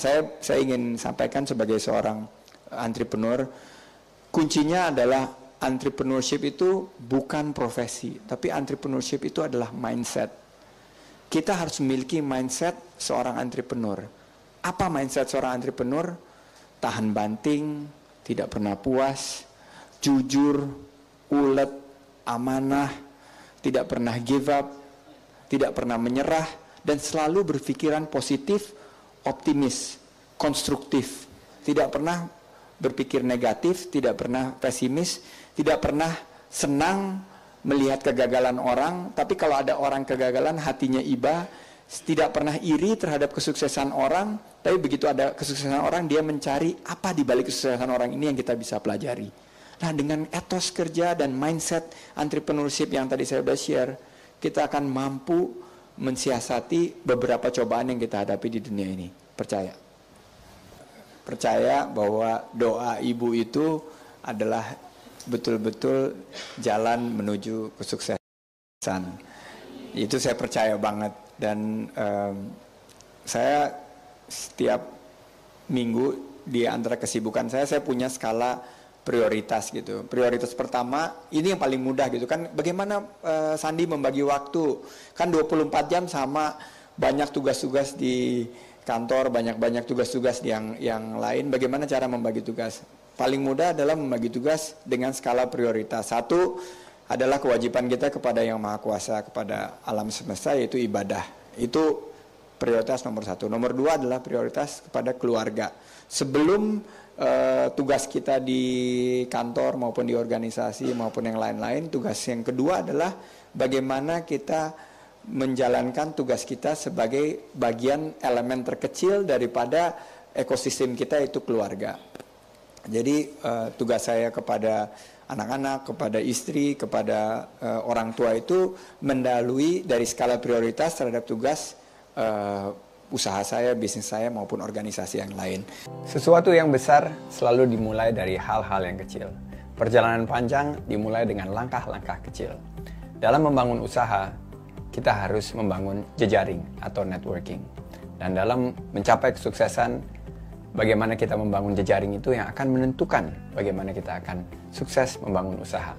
saya ingin sampaikan sebagai seorang entrepreneur, kuncinya adalah entrepreneurship itu bukan profesi, tapi entrepreneurship itu adalah mindset. Kita harus memiliki mindset seorang entrepreneur. Apa mindset seorang entrepreneur? Tahan banting, tidak pernah puas, jujur, ulet, amanah, tidak pernah give up, tidak pernah menyerah, dan selalu berpikiran positif, optimis, konstruktif. Tidak pernah berpikir negatif, tidak pernah pesimis, tidak pernah senang melihat kegagalan orang, tapi kalau ada orang kegagalan hatinya iba, tidak pernah iri terhadap kesuksesan orang, tapi begitu ada kesuksesan orang dia mencari apa di balik kesuksesan orang ini yang kita bisa pelajari. Nah, dengan etos kerja dan mindset entrepreneurship yang tadi saya sudah share, kita akan mampu mensiasati beberapa cobaan yang kita hadapi di dunia ini. Percaya bahwa doa ibu itu adalah betul-betul jalan menuju kesuksesan. Itu saya percaya banget. Dan saya setiap minggu di antara kesibukan saya punya skala prioritas gitu. Prioritas pertama, ini yang paling mudah gitu kan. Bagaimana Sandi membagi waktu? Kan 24 jam sama banyak tugas-tugas di kantor, banyak tugas-tugas yang lain. Bagaimana cara membagi tugas? Paling mudah adalah membagi tugas dengan skala prioritas. Satu adalah kewajiban kita kepada Yang Maha Kuasa, kepada alam semesta, yaitu ibadah. Itu prioritas nomor satu. Nomor dua adalah prioritas kepada keluarga. Sebelum tugas kita di kantor maupun di organisasi maupun yang lain-lain, tugas yang kedua adalah bagaimana kita menjalankan tugas kita sebagai bagian elemen terkecil daripada ekosistem kita, itu keluarga. Jadi tugas saya kepada anak-anak, kepada istri, kepada orang tua itu mendalui dari skala prioritas terhadap tugas usaha saya, bisnis saya maupun organisasi yang lain. Sesuatu yang besar selalu dimulai dari hal-hal yang kecil. Perjalanan panjang dimulai dengan langkah-langkah kecil. Dalam membangun usaha, kita harus membangun jejaring atau networking. Dan dalam mencapai kesuksesan, bagaimana kita membangun jejaring itu yang akan menentukan bagaimana kita akan sukses membangun usaha.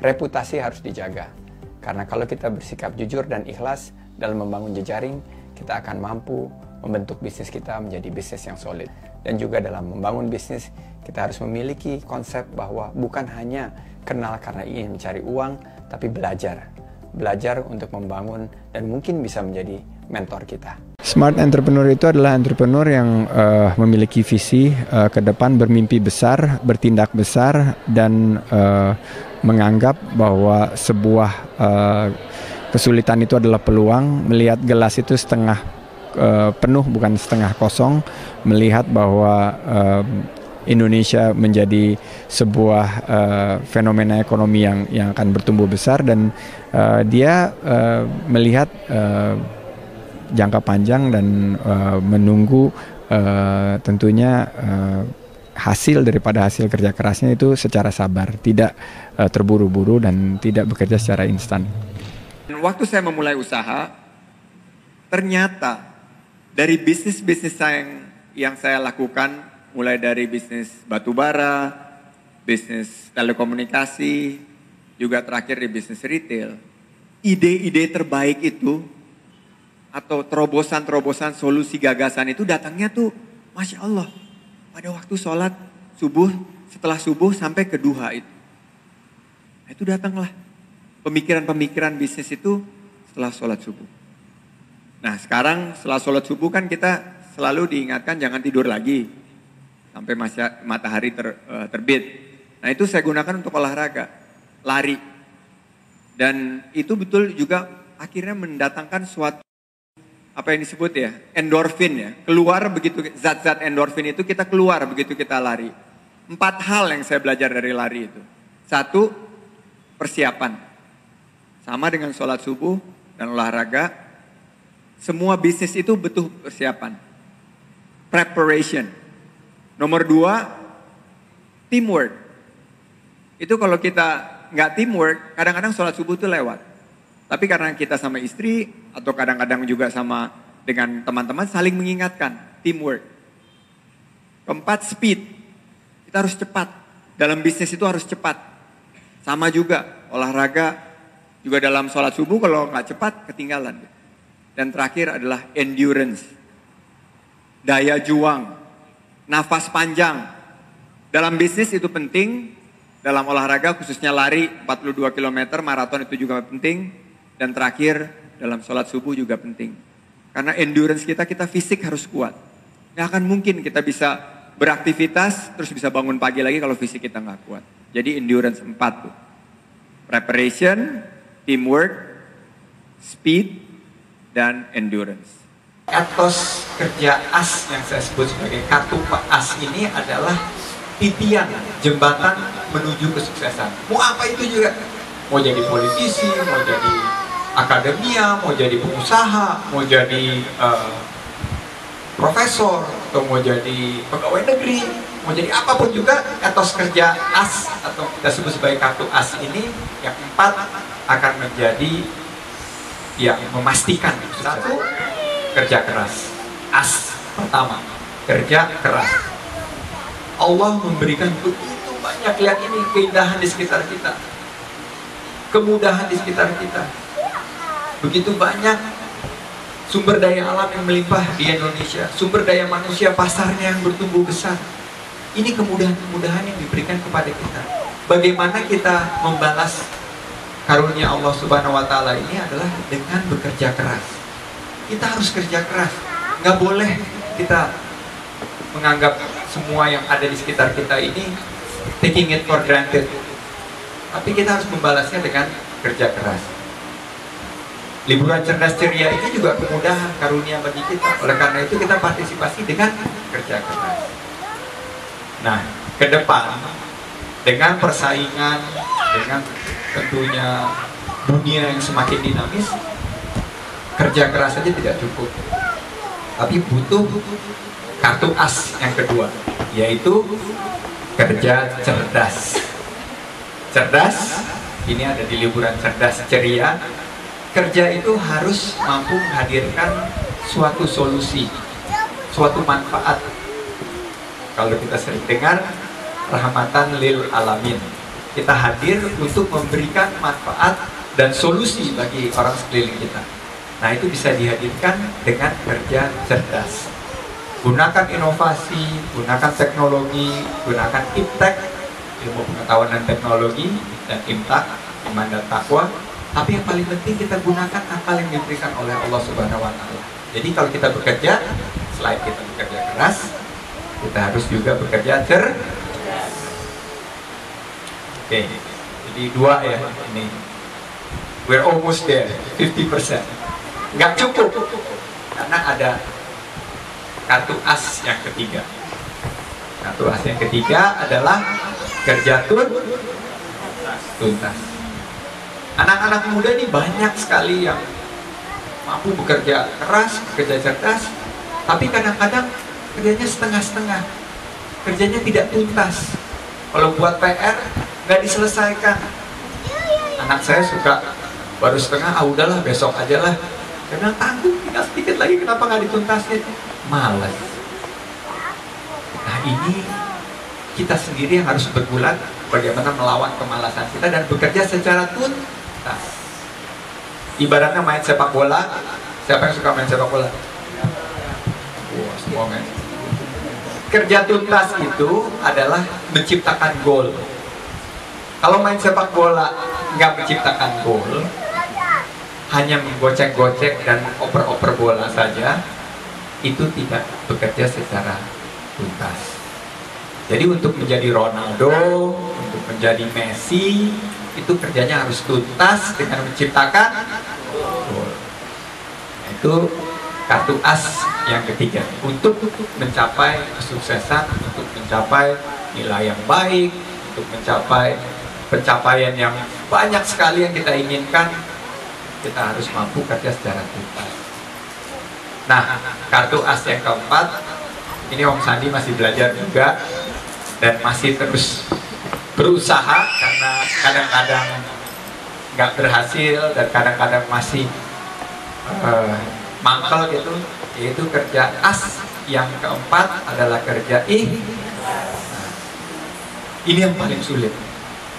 Reputasi harus dijaga, karena kalau kita bersikap jujur dan ikhlas dalam membangun jejaring, kita akan mampu membentuk bisnis kita menjadi bisnis yang solid. Dan juga dalam membangun bisnis, kita harus memiliki konsep bahwa bukan hanya kenal karena ingin mencari uang, tapi belajar. Belajar untuk membangun dan mungkin bisa menjadi mentor kita. Smart entrepreneur itu adalah entrepreneur yang memiliki visi ke depan, bermimpi besar, bertindak besar, dan menganggap bahwa sebuah kesulitan itu adalah peluang, melihat gelas itu setengah penuh bukan setengah kosong, melihat bahwa Indonesia menjadi sebuah fenomena ekonomi yang akan bertumbuh besar, dan dia melihat jangka panjang dan menunggu tentunya hasil daripada hasil kerja kerasnya itu secara sabar, tidak terburu-buru dan tidak bekerja secara instan. Waktu saya memulai usaha, ternyata dari bisnis-bisnis yang saya lakukan, mulai dari bisnis batubara, bisnis telekomunikasi, juga terakhir di bisnis retail, ide-ide terbaik itu atau terobosan-terobosan solusi gagasan itu datangnya tuh Masya Allah pada waktu sholat subuh, setelah subuh sampai ke duha itu. Nah, itu datanglah pemikiran-pemikiran bisnis itu setelah sholat subuh. Nah sekarang setelah sholat subuh kan kita selalu diingatkan jangan tidur lagi sampai matahari terbit. Nah itu saya gunakan untuk olahraga, lari. Dan itu betul juga akhirnya mendatangkan suatu apa yang disebut ya, endorfin ya. Keluar begitu zat-zat endorfin itu kita keluar begitu kita lari. 4 hal yang saya belajar dari lari itu. 1, persiapan. Sama dengan sholat subuh dan olahraga. Semua bisnis itu butuh persiapan. Preparation. Nomor 2, teamwork. Itu kalau kita nggak teamwork, kadang-kadang sholat subuh itu lewat. Tapi karena kita sama istri atau kadang-kadang juga sama dengan teman-teman saling mengingatkan, teamwork. Keempat, speed. Kita harus cepat. Dalam bisnis itu harus cepat. Sama juga olahraga, juga dalam sholat subuh kalau nggak cepat ketinggalan. Dan terakhir adalah endurance. Daya juang, nafas panjang. Dalam bisnis itu penting, dalam olahraga khususnya lari 42 km, maraton itu juga penting. Dan terakhir dalam sholat subuh juga penting. Karena endurance kita fisik harus kuat. Nggak akan mungkin kita bisa beraktivitas terus bisa bangun pagi lagi kalau fisik kita nggak kuat. Jadi endurance 4 tuh. Preparation, teamwork, speed, dan endurance. Etos kerja AS yang saya sebut sebagai kartu AS ini adalah titian, jembatan menuju kesuksesan. Mau apa itu juga. Mau jadi politisi, mau jadi akademia, mau jadi pengusaha, mau jadi profesor, atau mau jadi pegawai negeri, mau jadi apapun juga, etos kerja AS atau kita sebut sebagai kartu AS ini yang 4 akan menjadi yang memastikan. Satu, kerja keras. AS pertama, kerja keras. Allah memberikan begitu banyak, lihat ini keindahan di sekitar kita, kemudahan di sekitar kita, begitu banyak sumber daya alam yang melimpah di Indonesia, sumber daya manusia, pasarnya yang bertumbuh besar. Ini kemudahan-kemudahan yang diberikan kepada kita. Bagaimana kita membalas karunia Allah Subhanahu wa Ta'ala ini adalah dengan bekerja keras. Kita harus kerja keras. Nggak boleh kita menganggap semua yang ada di sekitar kita ini taking it for granted. Tapi kita harus membalasnya dengan kerja keras. Liburan cerdas ceria ini juga kemudahan karunia bagi kita. Oleh karena itu kita partisipasi dengan kerja keras. Nah, ke depan dengan persaingan, dengan tentunya dunia yang semakin dinamis, kerja keras saja tidak cukup. Tapi butuh kartu AS yang kedua, yaitu kerja cerdas. Cerdas, ini ada di liburan cerdas ceria. Kerja itu harus mampu menghadirkan suatu solusi, suatu manfaat. Kalau kita sering dengar, rahmatan lil alamin. Kita hadir untuk memberikan manfaat dan solusi bagi orang sekeliling kita. Nah, itu bisa dihadirkan dengan kerja cerdas. Gunakan inovasi, gunakan teknologi, gunakan iptek, ilmu pengetahuan dan teknologi, dan imtak, iman dan takwa. Tapi yang paling penting kita gunakan akal yang diberikan oleh Allah Subhanahu wa Ta'ala. Jadi kalau kita bekerja, selain kita bekerja keras, kita harus juga bekerja cerdas. Oke, jadi 2 ya ini. We're almost there, 50%. Nggak cukup, karena ada kartu AS yang ketiga. Kartu AS yang ketiga adalah kerja tuntas. Anak-anak muda ini banyak sekali yang mampu bekerja keras, bekerja cerdas, tapi kadang-kadang kerjanya setengah-setengah, kerjanya tidak tuntas. Kalau buat PR nggak diselesaikan. Anak saya suka baru setengah, udahlah besok aja lah. Karena tanggung, tinggal sedikit lagi, kenapa nggak dituntasin? Malas. Nah, ini kita sendiri yang harus bergulat bagaimana melawan kemalasan kita dan bekerja secara tuntas. Ibaratnya main sepak bola. Siapa yang suka main sepak bola? Wah, semua main. Kerja tuntas itu adalah menciptakan gol. Kalau main sepak bola nggak menciptakan gol, hanya menggocek-gocek dan oper-oper bola saja, itu tidak bekerja secara tuntas. Jadi untuk menjadi Ronaldo, untuk menjadi Messi, itu kerjanya harus tuntas dengan menciptakan gol. Itu kartu AS yang ketiga untuk mencapai kesuksesan, untuk mencapai nilai yang baik, untuk mencapai pencapaian yang banyak sekali yang kita inginkan. Kita harus mampu kerja secara tuntas. Nah, kartu AS yang keempat, ini Om Sandi masih belajar juga dan masih terus berusaha karena kadang-kadang nggak berhasil dan kadang-kadang masih mangkal gitu, yaitu kerja AS Yang keempat adalah kerja ini yang paling sulit.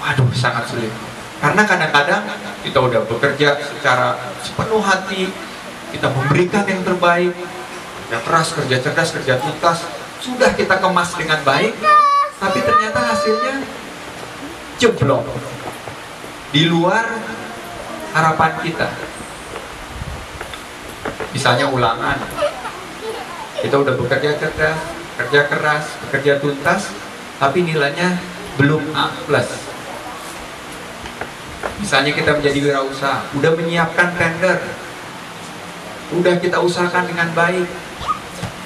Waduh, sangat sulit. Karena kadang-kadang kita udah bekerja secara sepenuh hati, kita memberikan yang terbaik, kerja keras, kerja cerdas, kerja tuntas, sudah kita kemas dengan baik, tapi ternyata hasilnya jeblok, di luar harapan kita. Misalnya ulangan, kita udah bekerja cerdas, kerja keras, bekerja tuntas, tapi nilainya belum A+. Misalnya kita menjadi wirausaha, udah menyiapkan tender, udah kita usahakan dengan baik,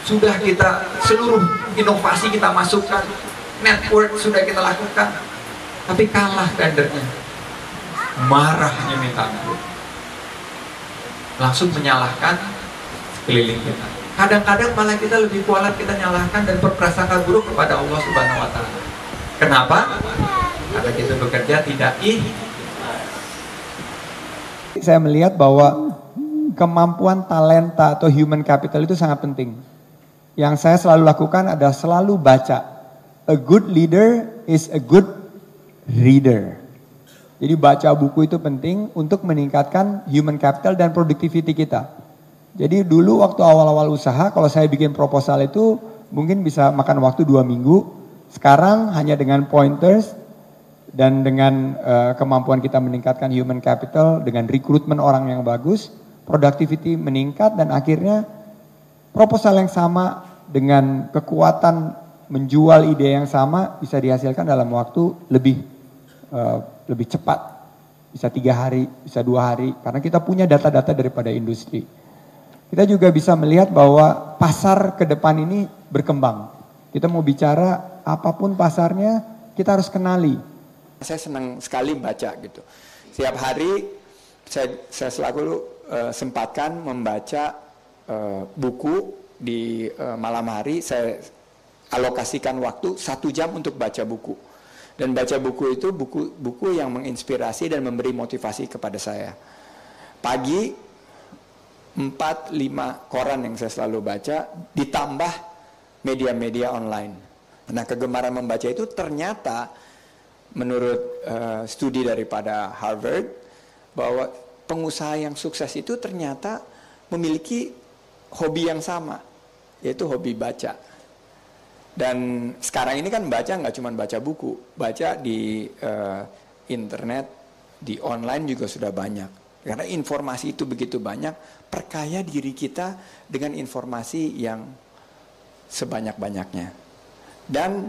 sudah kita seluruh inovasi kita masukkan, network sudah kita lakukan, tapi kalah tendernya. Marahnya minta ampun, langsung menyalahkan sekeliling kita. Kadang-kadang malah kita lebih kualat, kita nyalahkan dan berprasangka buruk kepada Allah Subhanahu wa Ta'ala. Kenapa? Karena kita bekerja tidak Saya melihat bahwa kemampuan talenta atau human capital itu sangat penting. Yang saya selalu lakukan adalah selalu baca. A good leader is a good reader. Jadi baca buku itu penting untuk meningkatkan human capital dan productivity kita. Jadi dulu waktu awal-awal usaha, kalau saya bikin proposal itu mungkin bisa makan waktu 2 minggu. Sekarang hanya dengan pointers dan dengan kemampuan kita meningkatkan human capital, dengan rekrutmen orang yang bagus, productivity meningkat dan akhirnya proposal yang sama dengan kekuatan menjual ide yang sama bisa dihasilkan dalam waktu lebih cepat. Bisa 3 hari, bisa 2 hari, karena kita punya data-data daripada industri. Kita juga bisa melihat bahwa pasar ke depan ini berkembang. Kita mau bicara apapun pasarnya, kita harus kenali. Saya senang sekali baca gitu. Setiap hari saya selalu sempatkan membaca buku di malam hari. Saya alokasikan waktu 1 jam untuk baca buku. Dan baca buku itu buku yang menginspirasi dan memberi motivasi kepada saya. Pagi 4-5 koran yang saya selalu baca, ditambah media-media online. Nah, kegemaran membaca itu ternyata menurut studi daripada Harvard, bahwa pengusaha yang sukses itu ternyata memiliki hobi yang sama, yaitu hobi baca. Dan sekarang ini kan baca nggak cuma baca buku, baca di internet, di online juga sudah banyak. Karena informasi itu begitu banyak, perkaya diri kita dengan informasi yang sebanyak-banyaknya. Dan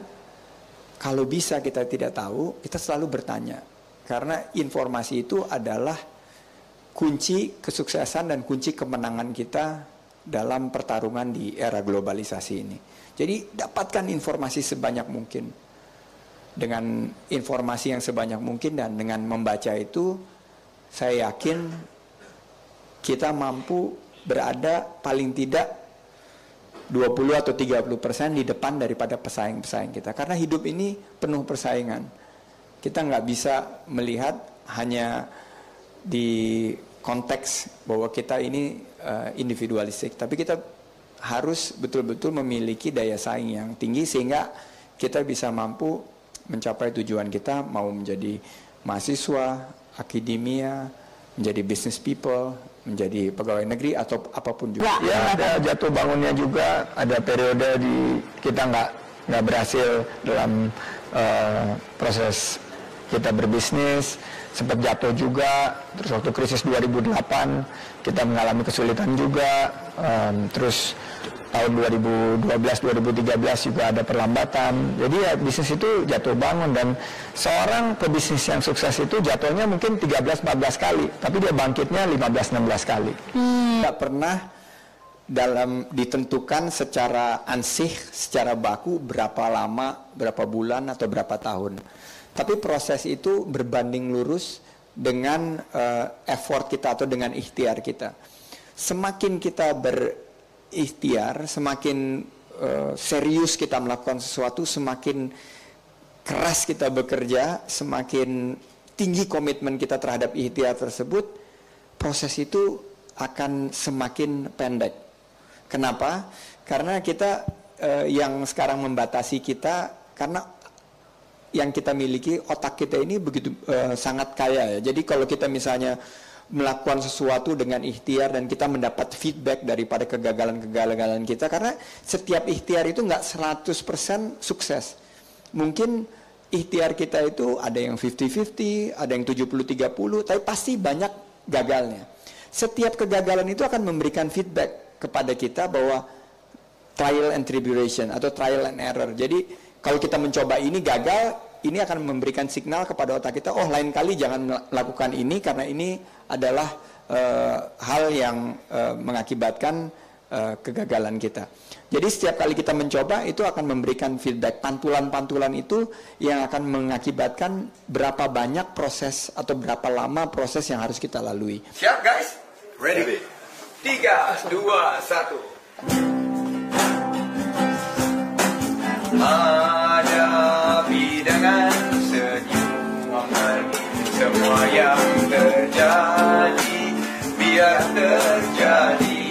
kalau bisa kita tidak tahu, kita selalu bertanya. Karena informasi itu adalah kunci kesuksesan dan kunci kemenangan kita dalam pertarungan di era globalisasi ini. Jadi dapatkan informasi sebanyak mungkin. Dengan informasi yang sebanyak mungkin dan dengan membaca itu, saya yakin kita mampu berada paling tidak 20 atau 30% di depan daripada pesaing-pesaing kita. Karena hidup ini penuh persaingan. Kita nggak bisa melihat hanya di konteks bahwa kita ini individualistik. Tapi kita harus betul-betul memiliki daya saing yang tinggi sehingga kita bisa mampu mencapai tujuan kita, mau menjadi mahasiswa, akademia, menjadi business people, menjadi pegawai negeri atau apapun juga. Ya, ada jatuh bangunnya juga, ada periode kita nggak berhasil dalam proses kita berbisnis, sempat jatuh juga. Terus waktu krisis 2008 kita mengalami kesulitan juga. Terus tahun 2012-2013 juga ada perlambatan. Jadi ya bisnis itu jatuh bangun, dan seorang pebisnis yang sukses itu jatuhnya mungkin 13-14 kali, tapi dia bangkitnya 15-16 kali. Tidak pernah ditentukan secara ansih, secara baku berapa lama, berapa bulan atau berapa tahun. Tapi proses itu berbanding lurus dengan effort kita atau dengan ikhtiar kita. Semakin kita berikhtiar, semakin serius kita melakukan sesuatu, semakin keras kita bekerja, semakin tinggi komitmen kita terhadap ikhtiar tersebut, proses itu akan semakin pendek. Kenapa? Karena kita yang sekarang membatasi kita karena yang kita miliki, otak kita ini begitu sangat kaya ya. Jadi kalau kita misalnya melakukan sesuatu dengan ikhtiar dan kita mendapat feedback daripada kegagalan-kegagalan kita, karena setiap ikhtiar itu nggak 100% sukses. Mungkin ikhtiar kita itu ada yang 50-50, ada yang 70-30, tapi pasti banyak gagalnya. Setiap kegagalan itu akan memberikan feedback kepada kita bahwa trial and tribulation atau trial and error. Jadi kalau kita mencoba ini gagal, ini akan memberikan signal kepada otak kita, oh lain kali jangan melakukan ini karena ini adalah hal yang mengakibatkan kegagalan kita. Jadi setiap kali kita mencoba itu akan memberikan feedback, pantulan-pantulan itu yang akan mengakibatkan berapa banyak proses atau berapa lama proses yang harus kita lalui. Siap guys? Ready? 3, 2, 1. Hadapi dengan senyuman semua yang terjadi, biar terjadi.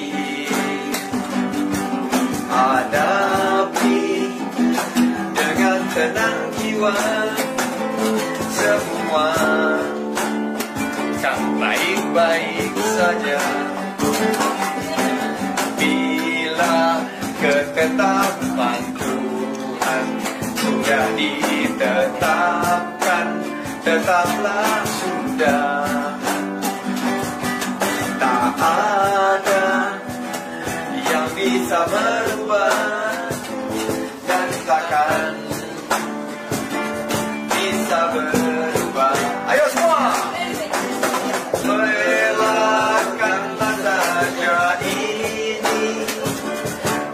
Hadapi dengan tenang jiwa, semua kan baik-baik saja. Bila ketetapan Tuhan sudah ditetapkan, tetaplah sudah. Tak ada yang bisa merubah dan takkan bisa berubah. Ayo semua, relakanlah saja ini,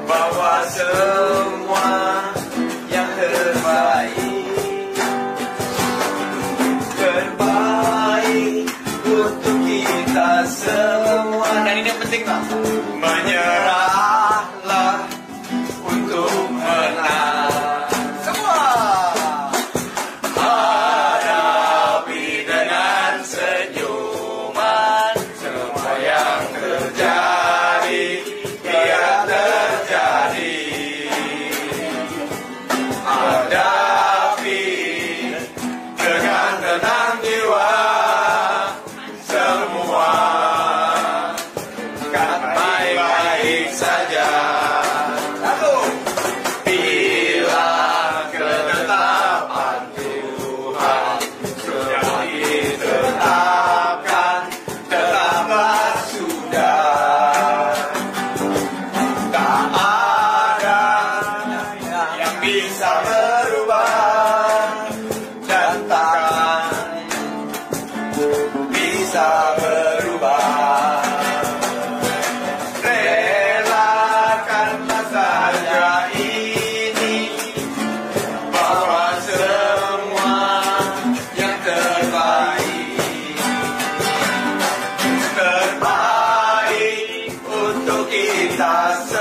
bawa semua yang terbaik untuk kita semua. Dan ini yang penting Pak, menyerahlah untuk menang. Semua hadapi dengan senyuman semua yang terjadi, biar terjadi. Hadapi dengan tenang jiwa, semua kan baik-baik saja. Lalu bila ketetapan Tuhan sudah ditetapkan, tetaplah sudah. Tak ada yang bisa berubah dan takkan bisa berubah. Relakanlah saja ini, bawa semua yang terbaik untuk kita semua.